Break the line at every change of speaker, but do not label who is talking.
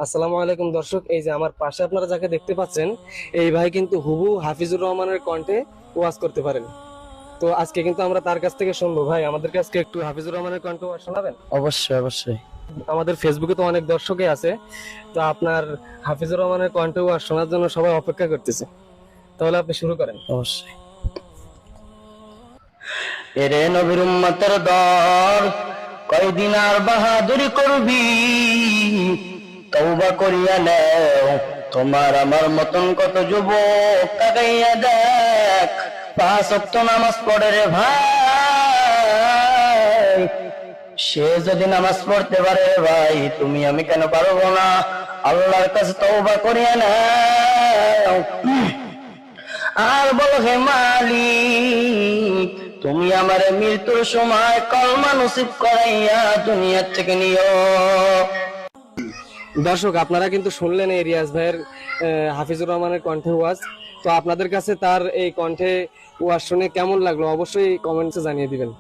আসসালামু আলাইকুম দর্শক, এই যে আমার পাশে আপনারা যাকে দেখতে পাচ্ছেন, এই ভাই কিন্তু হুবু হাফিজুর রহমানের কণ্ঠে ওয়াজ করতে পারেন। তো আজকে কিন্তু আমরা তার কাছ থেকে শুনবো। ভাই, আমাদেরকে আজকে একটু হাফিজুর রহমানের কণ্ঠে ওয়াজ শোনাবেন?
অবশ্যই অবশ্যই।
আমাদের ফেসবুকে তো অনেক দর্শকই আছে, তো আপনার হাফিজুর রহমানের কণ্ঠে ওয়াজ শোনার জন্য সবাই অপেক্ষা করতেছে। তাহলে আপনি শুরু করেন।
অবশ্যই। এরে নবীর উম্মতের দল, কয়দিন আর বাহাদুরি করবি? তওবা করিয়া নেও, তোমার আমার মতন কত যুবক তাকাইয়া দেখ, 5 ওয়াক্ত নামাজ পড়ে রে ভাই। সে যদি নামাজ পড়তে পারে ভাই, তুমি আমি কেন পারবো না? আল্লাহর কাছে তওবা করিয়া নাও আর বলো, হে মালিক, তুমি আমার মৃত্যুর সময় কলমা নসিব করাইয়া দুনিয়া থেকে নিও।
দর্শক, আপনারা কিন্তু শুনলেন এই রিয়াজ ভাইয়ের হাফিজুর রহমানের কণ্ঠে ওয়াজ। তো আপনাদের কাছে তার এই কণ্ঠে ওয়াজ শুনে কেমন লাগলো অবশ্যই কমেন্টসে জানিয়ে দিবেন।